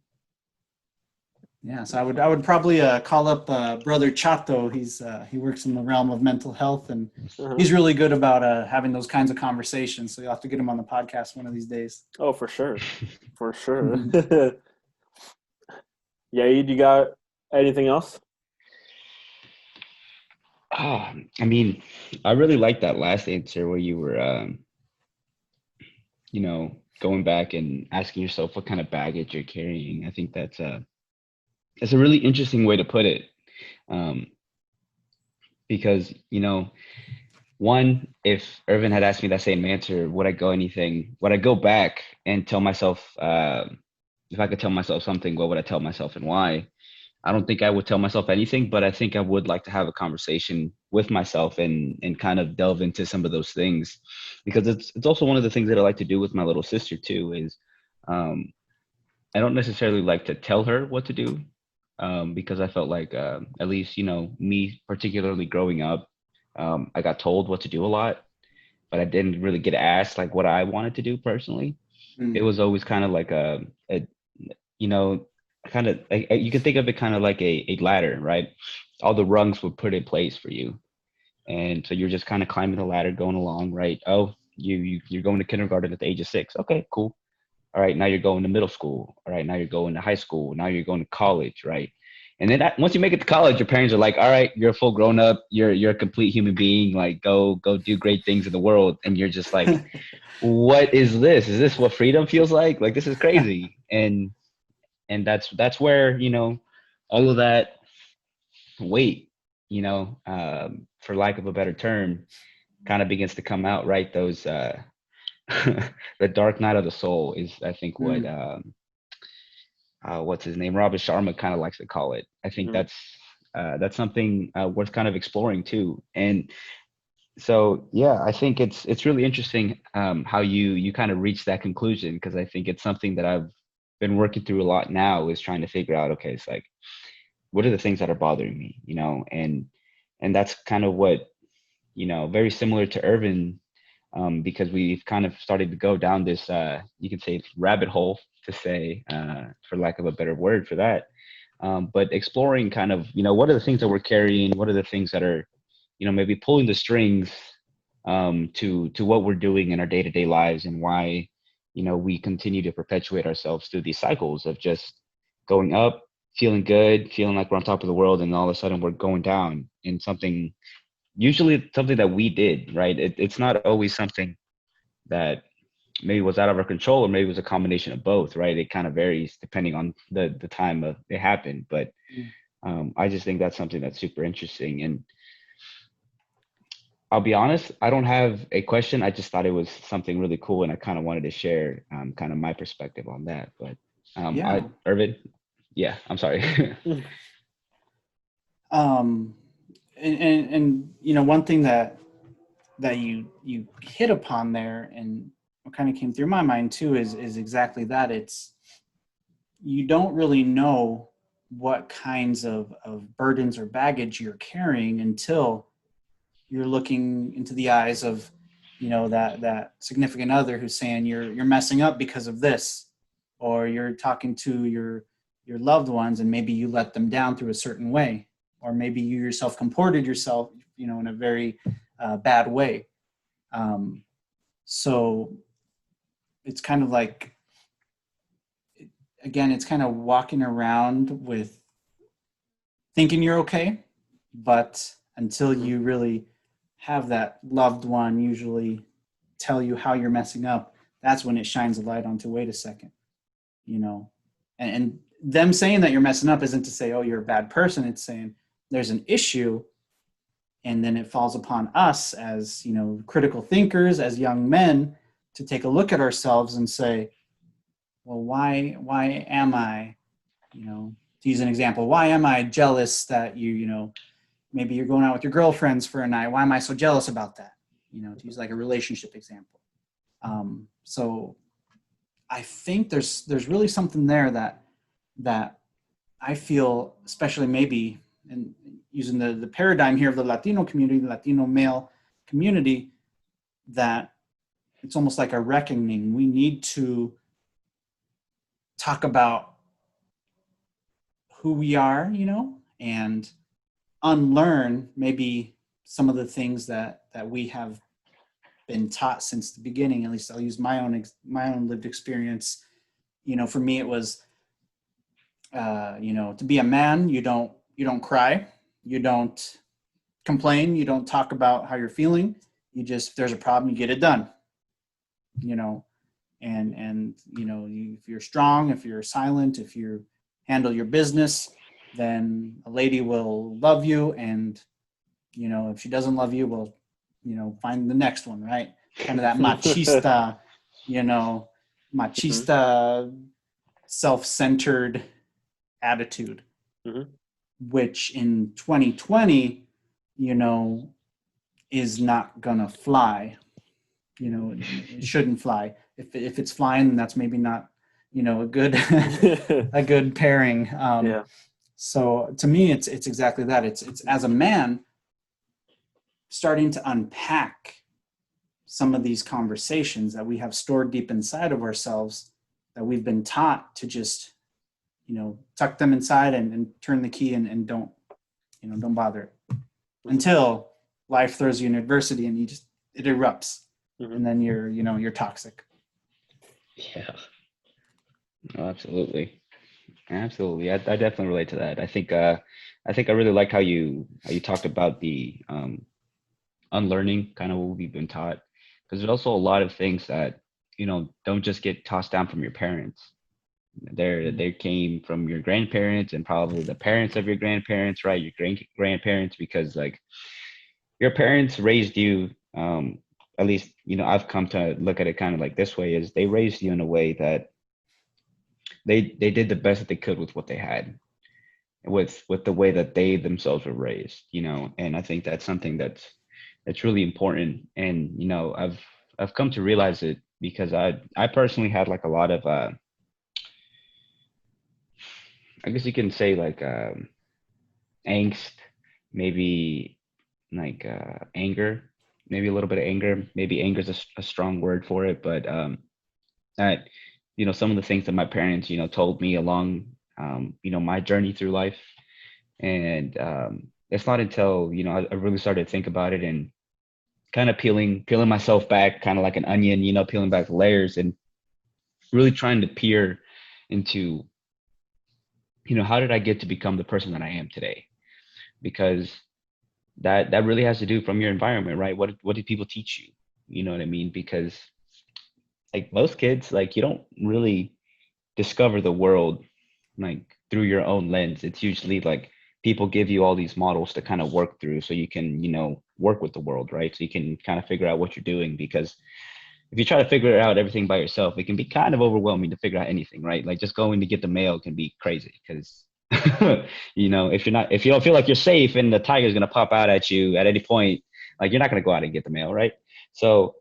Yeah, so I would probably call up Brother Chato. He works in the realm of mental health, and Uh-huh. he's really good about having those kinds of conversations. So you'll have to get him on the podcast one of these days. Oh, for sure. For sure. Mhm. Yeah, you got anything else? Ah, I mean, I really like that last answer where you were, you know, going back and asking yourself what kind of baggage you're carrying. I think that's a really interesting way to put it. Um, because, you know, one, if Irvin had asked me that same answer, would I go back and tell myself, if I could tell myself something, what would I tell myself and why? I don't think I would tell myself anything, but I think I would like to have a conversation with myself and kind of delve into some of those things, because it's also one of the things that I like to do with my little sister too. Is um, I don't necessarily like to tell her what to do, because I felt like at least me particularly growing up, I got told what to do a lot, but I didn't really get asked like what I wanted to do personally. It Mm, was always kind of like a you know, kind of you can think of it kind of like a ladder, right? All the rungs were put in place for you, and so you're just kind of climbing the ladder, going along, right? Oh, you're going to kindergarten at the age of 6. Okay, cool. All right, now you're going to middle school. All right, now you're going to high school. Now you're going to college, right? And then once you make it to college, your parents are like, "All right, you're a full grown up. You're a complete human being. Like, go do great things in the world." And you're just like, "What is this? Is this what freedom feels like? Like, this is crazy." And that's where all of that weight, for lack of a better term, kind of begins to come out, right? Those the dark night of the soul is, I think, what mm, what's his name, Robert Sharma, kind of likes to call it. I think Mhm. that's something worth kind of exploring too. And so yeah, I think it's really interesting, how you kind of reach that conclusion, because I think it's something that I've been working through a lot now, is trying to figure out, okay, it's like, what are the things that are bothering me, and that's kind of what, very similar to Irvin, because we've kind of started to go down this, you can say, rabbit hole, to say, for lack of a better word for that. But exploring kind of, what are the things that we're carrying? What are the things that are, maybe pulling the strings, to what we're doing in our day-to-day lives, and why, we continue to perpetuate ourselves through these cycles of just going up, feeling good, feeling like we're on top of the world, and all of a sudden we're going down in something, usually something that we did, right? It's not always something that maybe was out of our control, or maybe it was a combination of both, right? It kind of varies depending on the time of it happened. But mm. I just think that's something that's super interesting. And I'll be honest, I don't have a question. I just thought it was something really cool, and I kind of wanted to share, kind of my perspective on that. But Yeah. Irvin, yeah, I'm sorry. Um, and you know, one thing that you hit upon there, and what kind of came through my mind too, is exactly that. It's, you don't really know what kinds of burdens or baggage you're carrying until you're looking into the eyes of, you know, that significant other who's saying you're messing up because of this, or you're talking to your loved ones and maybe you let them down through a certain way, or maybe you yourself comported yourself, you know, in a very bad way. So it's kind of like, again, it's kind of walking around with thinking you're okay, but until you really have that loved one usually tell you how you're messing up, that's when it shines a light onto, wait a second, you know. And them saying that you're messing up isn't to say, oh, you're a bad person. It's saying there's an issue, and then it falls upon us as, you know, critical thinkers, as young men, to take a look at ourselves and say, well, why am I, you know, to use an example, why am I jealous that you know, maybe you're going out with your girlfriends for a night. Why am I so jealous about that? You know, to use like a relationship example. So I think there's really something there that I feel, especially maybe, and using the paradigm here of the Latino community, the Latino male community, that it's almost like a reckoning. We need to talk about who we are, you know, and unlearn maybe some of the things that we have been taught since the beginning. At least I'll use my own lived experience. You know, for me it was, you know, to be a man, you don't cry, you don't complain, you don't talk about how you're feeling. You just, if there's a problem, you get it done. You know, and you know, if you're strong, if you're silent, if you handle your business, then a lady will love you, and you know, if she doesn't love you, well, you know, find the next one, right? Kind of that machista, you know, machista, self-centered attitude, which in 2020, you know, is not gonna fly. You know, it shouldn't fly. If it's flying, then that's maybe not, you know, a good a good pairing. Yeah. So to me, it's exactly that. It's as a man, starting to unpack some of these conversations that we have stored deep inside of ourselves, that we've been taught to just, you know, tuck them inside and turn the key and don't, you know, don't bother it until life throws you in adversity and it erupts. And then you're toxic. Yeah. No, absolutely. Absolutely. I definitely relate to that. I think I really liked how you talked about the unlearning kind of what we've been taught, because there's also a lot of things that, you know, don't just get tossed down from your parents. They came from your grandparents and probably the parents of your grandparents, right? Your grandparents, because like your parents raised you, at least, you know, I've come to look at it kind of like this way, is they raised you in a way that they did the best that they could with what they had, with the way that they themselves were raised, you know. And I think that's something that's really important. And you know, I've come to realize it because I personally had like a lot of I guess you can say like angst, maybe like anger, maybe a little bit of anger. Maybe anger is a strong word for it, but that, you know, some of the things that my parents, you know, told me along, you know, my journey through life. And it's not until, you know, I really started to think about it and kind of peeling myself back, kind of like an onion, you know, peeling back the layers and really trying to peer into, you know, how did I get to become the person that I am today? Because that really has to do from your environment, right? What did people teach you? You know what I mean? Because like most kids, like you don't really discover the world like through your own lens. It's usually like people give you all these models to kind of work through so you can, you know, work with the world, right? So you can kind of figure out what you're doing, because if you try to figure out everything by yourself, it can be kind of overwhelming to figure out anything, right? Like just going to get the mail can be crazy because you know, if you don't feel like you're safe and the tiger's gonna pop out at you at any point, like you're not gonna go out and get the mail, right? So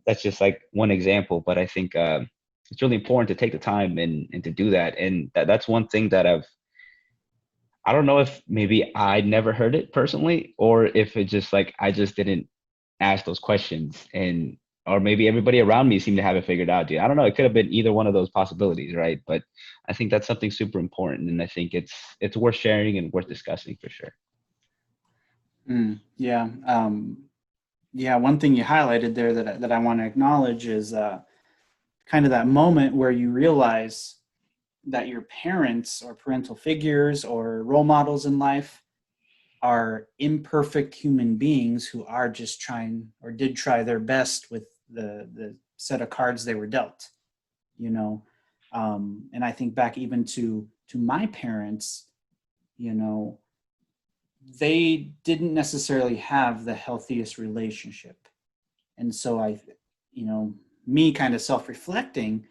that's just like one example, but I think it's really important to take the time and to do that. And that's one thing that I don't know if maybe I never heard it personally, or if it just like I just didn't ask those questions, and or maybe everybody around me seemed to have it figured out, dude. I don't know. It could have been either one of those possibilities, right? But I think that's something super important, and I think it's worth sharing and worth discussing for sure. Yeah. Yeah, one thing you highlighted there that I want to acknowledge is kind of that moment where you realize that your parents or parental figures or role models in life are imperfect human beings who are just trying or did try their best with the set of cards they were dealt, you know. And I think back even to my parents, you know, they didn't necessarily have the healthiest relationship. And so you know, me kind of self-reflecting,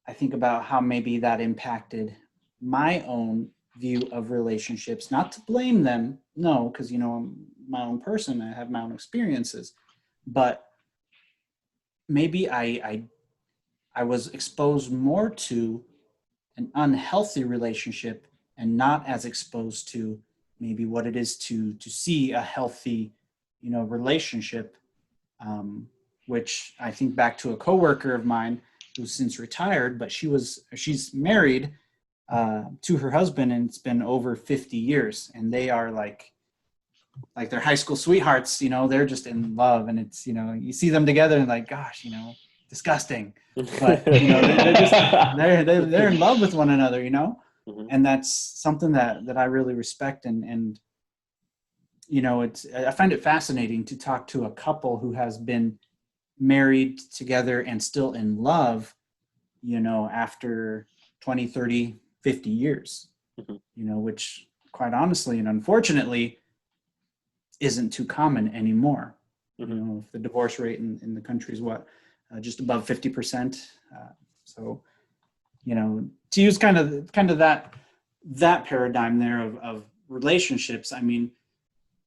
I think about how maybe that impacted my own view of relationships. Not to blame them, no, because you know I'm my own person. I have my own experiences, but maybe I was exposed more to an unhealthy relationship and not as exposed to maybe what it is to see a healthy, you know, relationship. Which I think back to a coworker of mine who's since retired, but she's married to her husband, and it's been over 50 years, and they are like they're high school sweethearts. You know, they're just in love, and it's, you know, you see them together and like, gosh, you know, disgusting, but you know they're just they're in love with one another, you know. Mhm. And that's something that I really respect, and you know, I find it fascinating to talk to a couple who has been married together and still in love, you know, after 20, 30, 50 years, Mhm. you know, which quite honestly and unfortunately isn't too common anymore. You Mhm. know, if the divorce rate in the country is what, just above 50%. So, you know, to use kind of that paradigm there of relationships, I mean,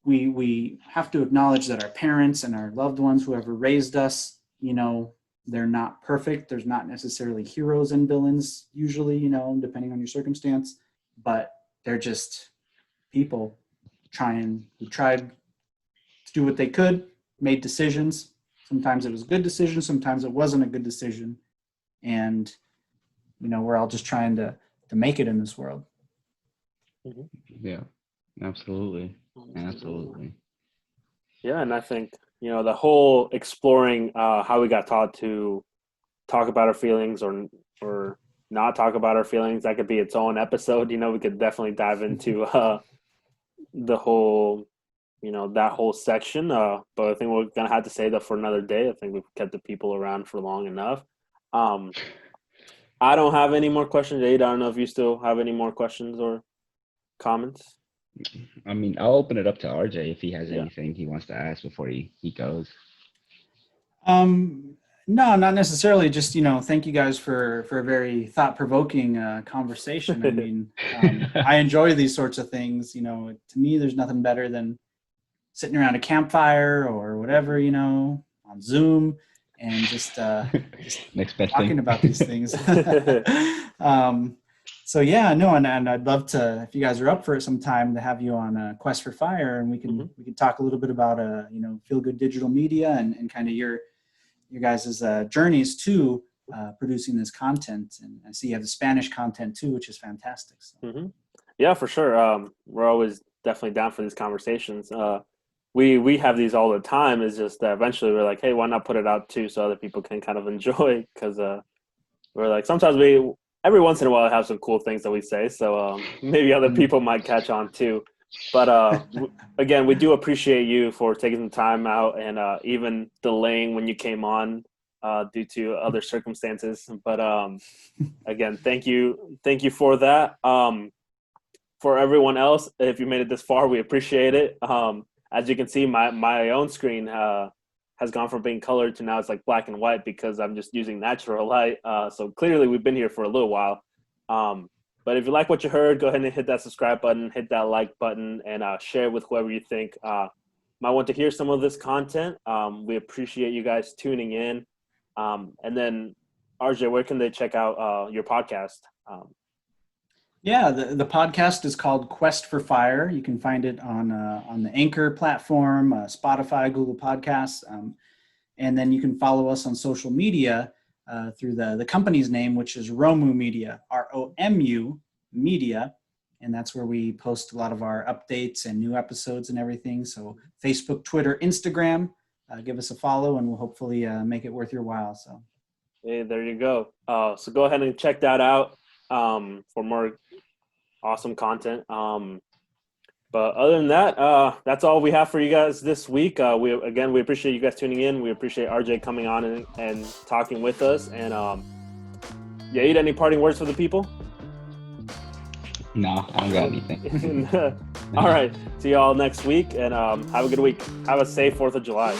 we have to acknowledge that our parents and our loved ones, whoever raised us, you know, they're not perfect. There's not necessarily heroes and villains usually, you know, depending on your circumstance, but they're just people who tried to do what they could, made decisions. Sometimes it was a good decision, sometimes it wasn't a good decision. And, you know, we're all just trying to make it in this world. Mhm. Yeah, absolutely. Absolutely. Absolutely. Yeah, and I think, you know, the whole exploring how we got taught to talk about our feelings or not talk about our feelings, that could be its own episode. You know, we could definitely dive into the whole, you know, that whole section. But I think we're gonna have to save that for another day. I think we've kept the people around for long enough. Um, I don't have any more questions. Jade, I don't know if you still have any more questions or comments. I mean, I'll open it up to RJ if he has Yeah. anything he wants to ask before he goes. Um, no, not necessarily. Just, you know, thank you guys for a very thought-provoking conversation. I mean, I enjoy these sorts of things. You know, to me, there's nothing better than sitting around a campfire or whatever, you know, on Zoom, and just Next best talking thing. about these things. um, so yeah, no, and I'd love to, if you guys are up for it sometime, to have you on Quest for Fire, and Mhm. we can talk a little bit about you know, feel good digital media and kind of your guys' journeys to producing this content. And I see you have the Spanish content too, which is fantastic. So. Hmm. Yeah, for sure. We're always definitely down for these conversations. We have these all the time. It's just that eventually we're like, hey, why not put it out too, so other people can kind of enjoy? Because we're like, sometimes we every once in a while have some cool things that we say, so maybe other people might catch on too. But again, we do appreciate you for taking the time out and even delaying when you came on due to other circumstances. But again, thank you for that. For everyone else, if you made it this far, we appreciate it. As you can see, my own screen has gone from being colored to now it's like black and white because I'm just using natural light. So clearly, we've been here for a little while. But if you like what you heard, go ahead and hit that subscribe button, hit that like button, and share it with whoever you think might want to hear some of this content. We appreciate you guys tuning in. And then, RJ, where can they check out your podcast? Yeah, the podcast is called Quest for Fire. You can find it on the Anchor platform, Spotify, Google Podcasts, and then you can follow us on social media through the company's name, which is Romu Media, Romu Media, and that's where we post a lot of our updates and new episodes and everything. So Facebook, Twitter, Instagram, give us a follow, and we'll hopefully make it worth your while. So, hey, there you go. So go ahead and check that out for more awesome content. But other than that, that's all we have for you guys this week. We appreciate you guys tuning in. We appreciate RJ coming on and talking with us. And Yair, any parting words for the people? No, I don't got anything. All right. See you all next week, and have a good week. Have a safe 4th of July.